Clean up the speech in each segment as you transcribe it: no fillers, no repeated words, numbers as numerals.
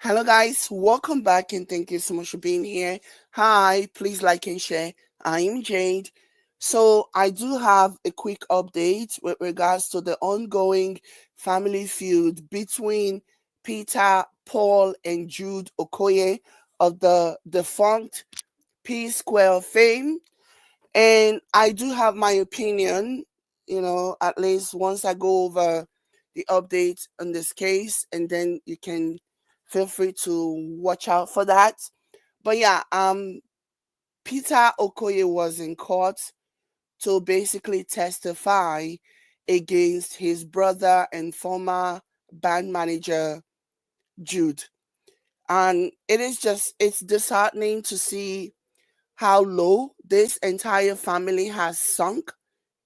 Hello, guys. Welcome back and thank you so much for being here. Hi, please like and share. I am Jade. So, I do have a quick update with regards to the ongoing family feud between Peter, Paul, and Jude Okoye of the defunct P Square fame. And I do have my opinion, at least once I go over the update on this case, and then you can feel free to watch out for that. But yeah, Peter Okoye was in court to basically testify against his brother and former band manager Jude. And it's disheartening to see how low this entire family has sunk.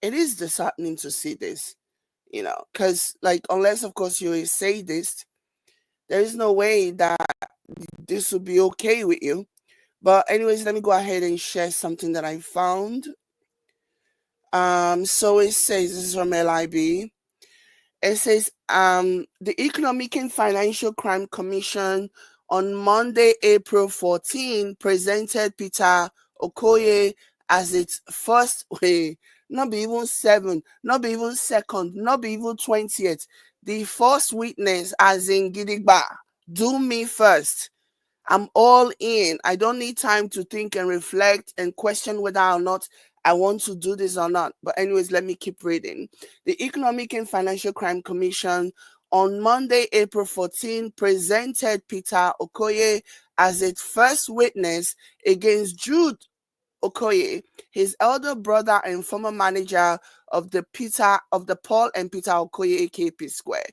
It is disheartening to see this, because, like, unless, of course, you're a sadist, there is no way that this would be okay with you. But, anyways, let me go ahead and share something that I found. So it says, this is from LIB. It says the Economic and Financial Crime Commission on Monday, April 14, presented Peter Okoye as its first way, not be even seven, not be even second, not be even 20th. The first witness, as in Gidigba, do me first. I'm all in. I don't need time to think and reflect and question whether or not I want to do this or not. But, anyways, let me keep reading. The Economic and Financial Crime Commission on Monday, April 14, presented Peter Okoye as its first witness against Jude Okoye, his elder brother and former manager of the Paul and Peter Okoye AKP Square,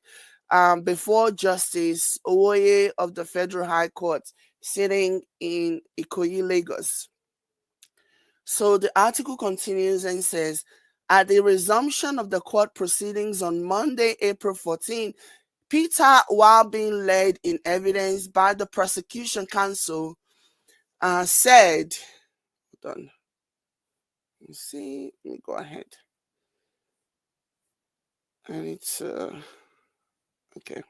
before Justice Owoye of the Federal High Court, sitting in Ikoyi, Lagos. So the article continues and says, at the resumption of the court proceedings on Monday, April 14, Peter, while being led in evidence by the prosecution counsel, said, hold on, let me go ahead. And it's, okay.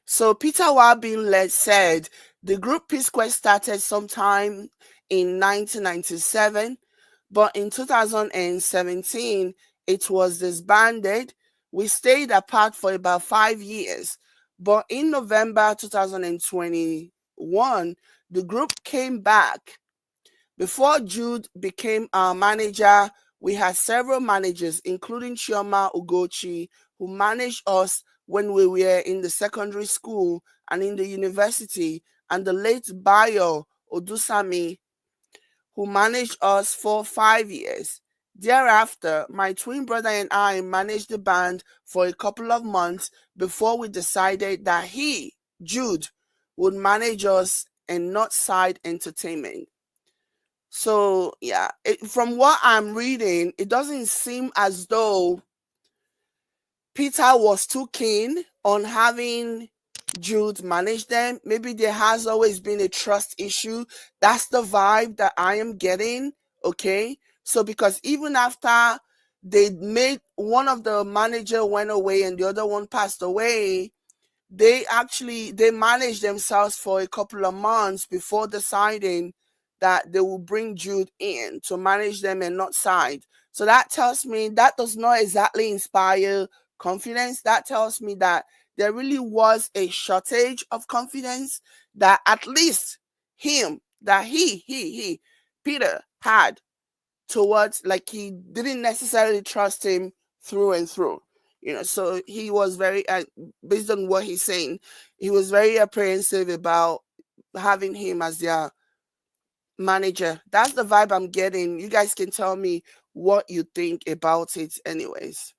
So Peter, while being led, said the group P Square started sometime in 1997, but in 2017 it was disbanded. We stayed apart for about 5 years, but in November 2021, the group came back. Before Jude became our manager, we had several managers, including Chioma Ugochi, who managed us when we were in the secondary school and in the university, and the late Bayo Odusami, who managed us for 5 years. Thereafter, my twin brother and I managed the band for a couple of months before we decided that he, Jude, would manage us and not side entertainment. So, yeah, from what I'm reading, it doesn't seem as though Peter was too keen on having Jude manage them. Maybe there has always been a trust issue. That's the vibe that I am getting. Okay. So, because even after they made one of the manager went away and the other one passed away, they managed themselves for a couple of months before deciding that they will bring Jude in to manage them and not side. So that tells me that does not exactly inspire confidence. That tells me that there really was a shortage of confidence that at least Peter had towards, like, he didn't necessarily trust him through and through. So he was very, based on what he's saying, he was very apprehensive about having him as their manager. That's the vibe I'm getting. You guys can tell me what you think about it, anyways.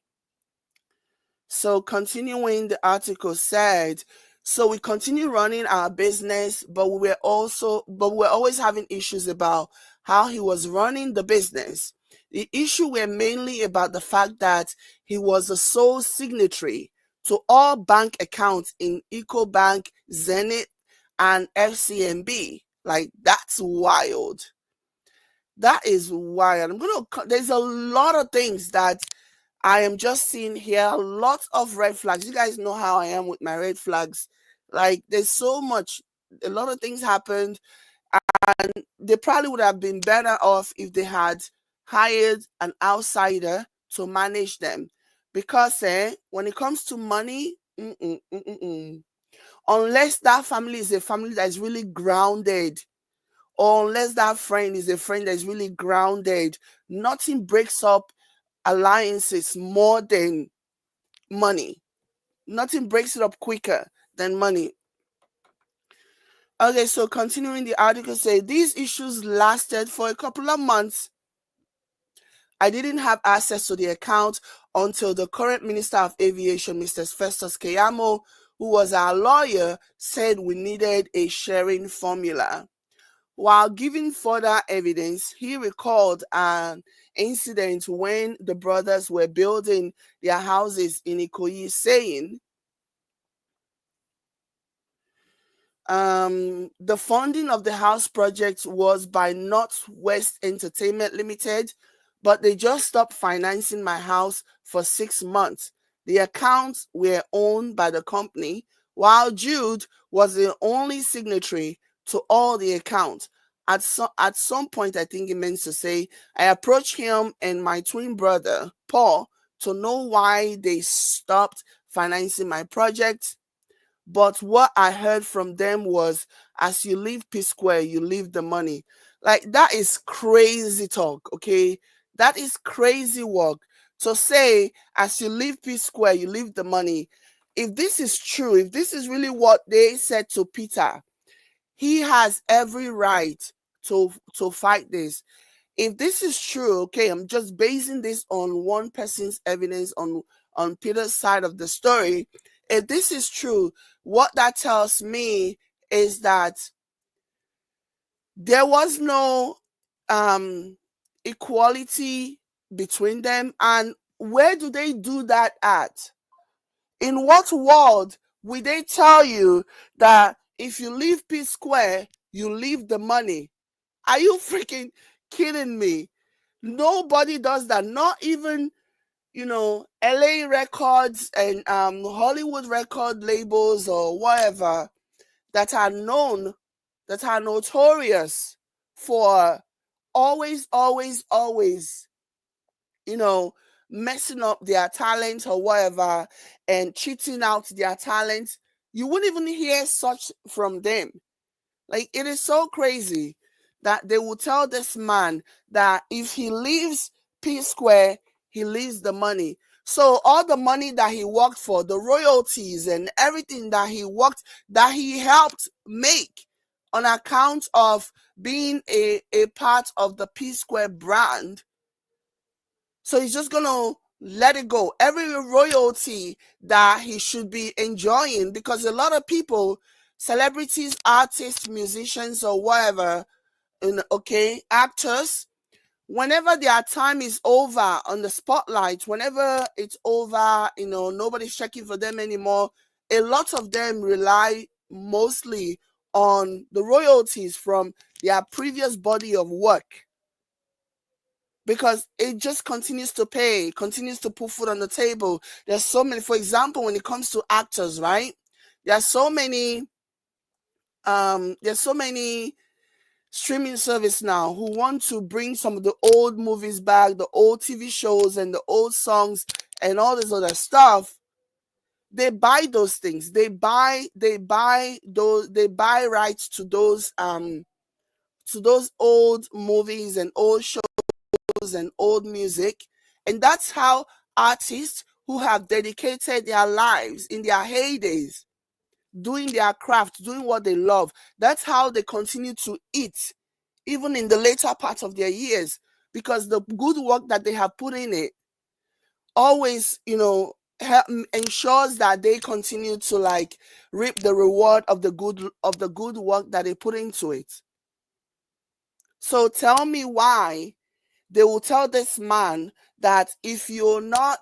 So continuing, the article said, so we continue running our business, but we were always having issues about how he was running the business. The issue were mainly about the fact that he was the sole signatory to all bank accounts in EcoBank, Zenith, and FCMB. Like, that's wild. That is wild. There's a lot of things that I am just seeing here, lots of red flags. You guys know how I am with my red flags. Like there's so much, a lot of things happened, and they probably would have been better off if they had hired an outsider to manage them. Because when it comes to money, unless that family is a family that is really grounded, or unless that friend is a friend that is really grounded, nothing breaks up alliances more than money. Nothing breaks it up quicker than money. Okay, so continuing, the article say these issues lasted for a couple of months. I didn't have access to the account until the current Minister of Aviation, Mr. Festus Keyamo, who was our lawyer, said we needed a sharing formula. While giving further evidence, he recalled an incident when the brothers were building their houses in Okoye, saying, the funding of the house project was by Northwest Entertainment Limited, but they just stopped financing my house for 6 months. The accounts were owned by the company, while Jude was the only signatory to all the accounts. At some point, I think he meant to say, I approached him and my twin brother, Paul, to know why they stopped financing my project. But what I heard from them was, as you leave P Square, you leave the money. Like, that is crazy talk, okay? That is crazy work. To say, as you leave P Square, you leave the money. If this is true, if this is really what they said to Peter, he has every right to fight this. If this is true, okay, I'm just basing this on one person's evidence on Peter's side of the story. If this is true, what that tells me is that there was no equality between them. And where do they do that at? In what world will they tell you that if you leave P Square, you leave the money? Are you freaking kidding me? Nobody does that. Not even, LA records and Hollywood record labels or whatever that are known, that are notorious for always, always, always, messing up their talent or whatever and cheating out their talent. You wouldn't even hear such from them. Like, it is so crazy that they will tell this man that if he leaves P Square, he leaves the money. So all the money that he worked for, the royalties and everything that he helped make on account of being a part of the P Square brand. So he's just going to let it go. Every royalty that he should be enjoying, because a lot of people, celebrities, artists, musicians, or whatever, actors, whenever their time is over on the spotlight, whenever it's over, nobody's checking for them anymore, a lot of them rely mostly on the royalties from their previous body of work, because it just continues to pay, continues to put food on the table. There's so many, for example, when it comes to actors, right? There's so many streaming service now who want to bring some of the old movies back, the old TV shows and the old songs and all this other stuff. They buy those things. They buy rights to those old movies and old shows and old music. And that's how artists who have dedicated their lives in their heydays doing their craft, doing what they love, that's how they continue to eat even in the later part of their years, because the good work that they have put in it always, ensures that they continue to like reap the reward of the good work that they put into it. So tell me why they will tell this man that if you're not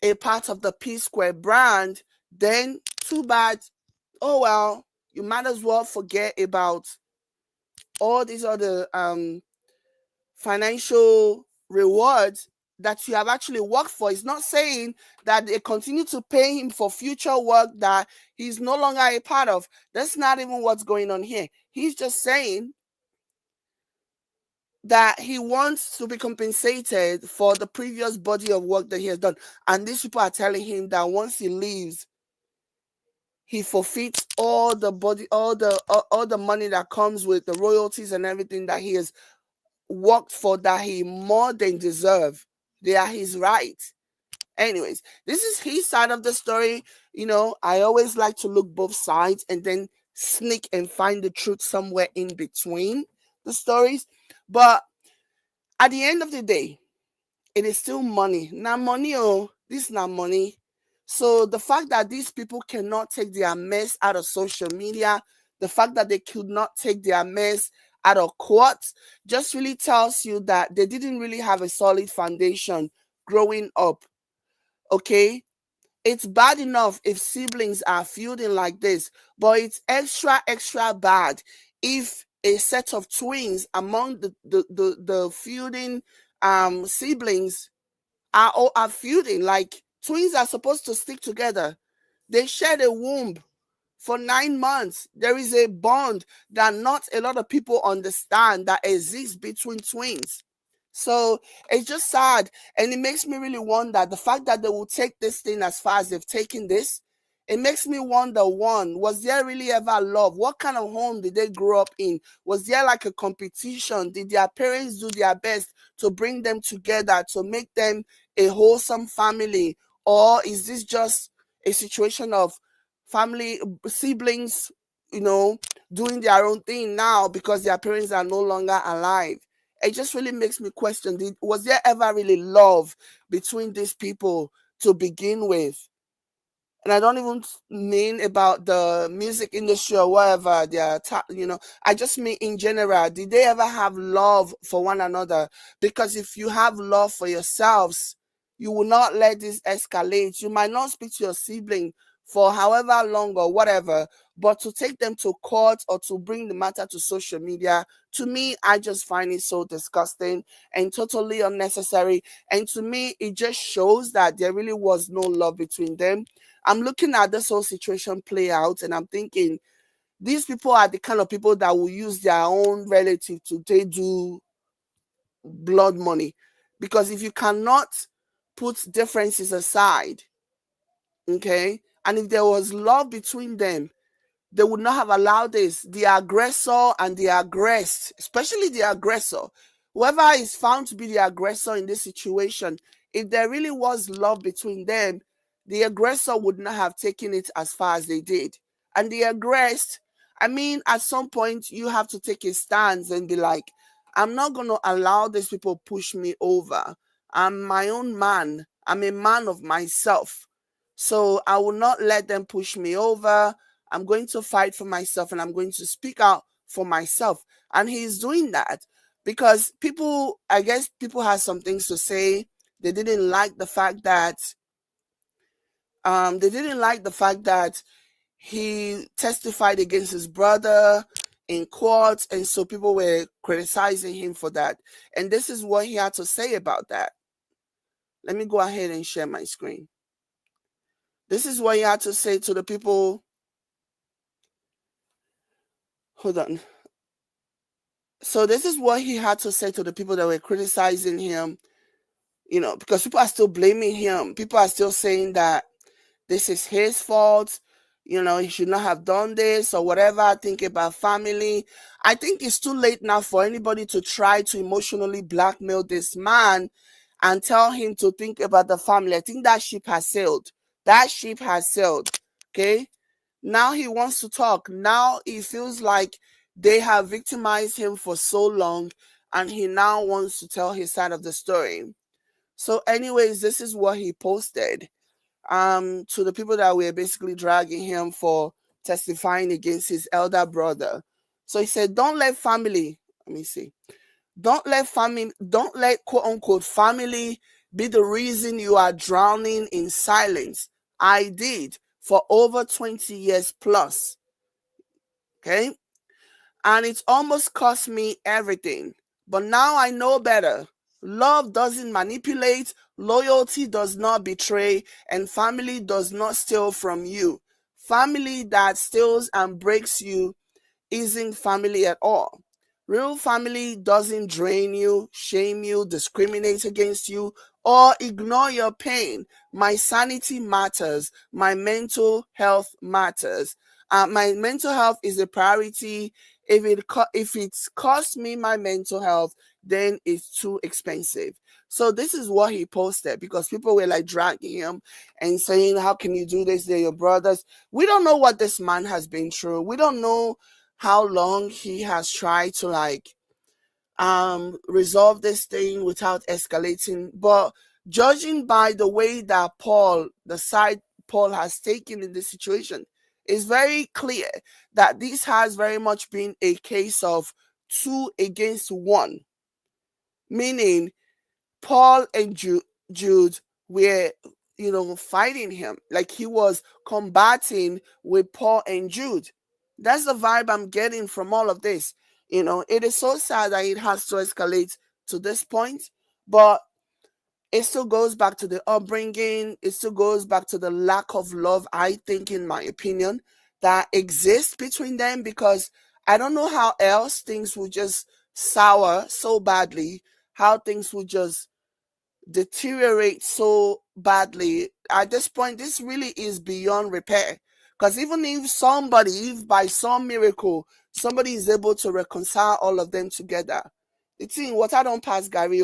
a part of the P Square brand, then too bad. Oh well, you might as well forget about all these other financial rewards that you have actually worked for. It's not saying that they continue to pay him for future work that he's no longer a part of. That's not even what's going on here. He's just saying that he wants to be compensated for the previous body of work that he has done. And these people are telling him that once he leaves, he forfeits all the body, all the money that comes with the royalties and everything that he has worked for, that he more than deserve. They are his right. Anyways, this is his side of the story. I always like to look both sides and then sneak and find the truth somewhere in between the stories. But at the end of the day, it is still money. Not money, oh, this is not money. So the fact that these people cannot take their mess out of social media, the fact that they could not take their mess out of court, just really tells you that they didn't really have a solid foundation growing up. Okay? It's bad enough if siblings are feuding like this, but it's extra, extra bad if a set of twins among the feuding siblings are feuding. Like, twins are supposed to stick together. They shared a womb for 9 months. There is a bond that not a lot of people understand that exists between twins. So it's just sad. And it makes me really wonder the fact that they will take this thing as far as they've taken this. It makes me wonder, one, was there really ever love? What kind of home did they grow up in? Was there like a competition? Did their parents do their best to bring them together, to make them a wholesome family? Or is this just a situation of family, siblings, doing their own thing now because their parents are no longer alive? It just really makes me question, was there ever really love between these people to begin with? And I don't even mean about the music industry or whatever I just mean in general. Did they ever have love for one another? Because if you have love for yourselves, you will not let this escalate. You might not speak to your sibling for however long or whatever, but to take them to court or to bring the matter to social media, to me, I just find it so disgusting and totally unnecessary. And to me, it just shows that there really was no love between them. I'm looking at this whole situation play out and I'm thinking, these people are the kind of people that will use their own relative to do blood money. Because if you cannot put differences aside, okay, and if there was love between them, they would not have allowed this. The aggressor and the aggressed, especially the aggressor, whoever is found to be the aggressor in this situation, if there really was love between them, the aggressor would not have taken it as far as they did. And the aggressed, I mean, at some point, you have to take a stance and be like, I'm not going to allow these people push me over. I'm my own man. I'm a man of myself. So I will not let them push me over. I'm going to fight for myself and I'm going to speak out for myself. And he's doing that because I guess people have some things to say. They didn't like the fact that he testified against his brother in court, and so people were criticizing him for that. And this is what he had to say about that. Let me go ahead and share my screen. This is what he had to say to the people. Hold on. So this is what he had to say to the people that were criticizing him, because people are still blaming him. People are still saying that this is his fault. He should not have done this or whatever. Think about family. I think it's too late now for anybody to try to emotionally blackmail this man and tell him to think about the family. I think that ship has sailed. That ship has sailed. Okay? Now he wants to talk. Now he feels like they have victimized him for so long and he now wants to tell his side of the story. So anyways, this is what he posted to the people that were basically dragging him for testifying against his elder brother. So he said, don't let quote unquote family be the reason you are drowning in silence. I did for over 20 years plus. Okay? And it's almost cost me everything. But now I know better. Love doesn't manipulate, loyalty does not betray, and family does not steal from you. Family that steals and breaks you isn't family at all. Real family doesn't drain you, shame you, discriminate against you, or ignore your pain. My sanity matters. My mental health matters. My mental health is a priority. If it's cost me my mental health, then it's too expensive. So this is what he posted because people were like dragging him and saying, "How can you do this? They're your brothers." We don't know what this man has been through. We don't know how long he has tried to resolve this thing without escalating. But judging by the way that the side Paul has taken in this situation, is very clear that this has very much been a case of 2 against 1, meaning Paul and Jude were, fighting him. Like he was combating with Paul and Jude. That's the vibe I'm getting from all of this. It is so sad that it has to escalate to this point, but it still goes back to the upbringing. It still goes back to the lack of love, I think, in my opinion, that exists between them, because I don't know how else things would just sour so badly, how things would just deteriorate so badly. At this point, this really is beyond repair. Because even if by some miracle, somebody is able to reconcile all of them together, the thing, what I don't pass Gary,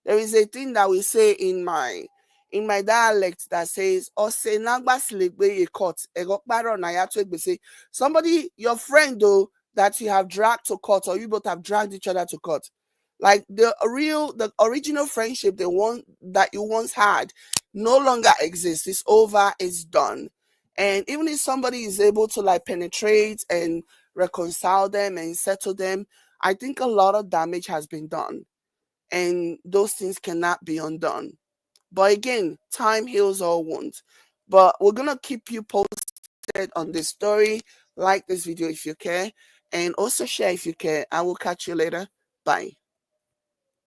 there is a thing that we say in my dialect that says, "Ose nagba silegbe ye court, egokparo na ya to egbese." Somebody, your friend though, that you have dragged to court, or you both have dragged each other to court, like the original friendship, the one that you once had, no longer exists. It's over, it's done. And even if somebody is able to like penetrate and reconcile them and settle them, I think a lot of damage has been done, and those things cannot be undone. But again, time heals all wounds. But we're gonna keep you posted on this story. Like this video if you care, and also share if you care. I will catch you later. Bye.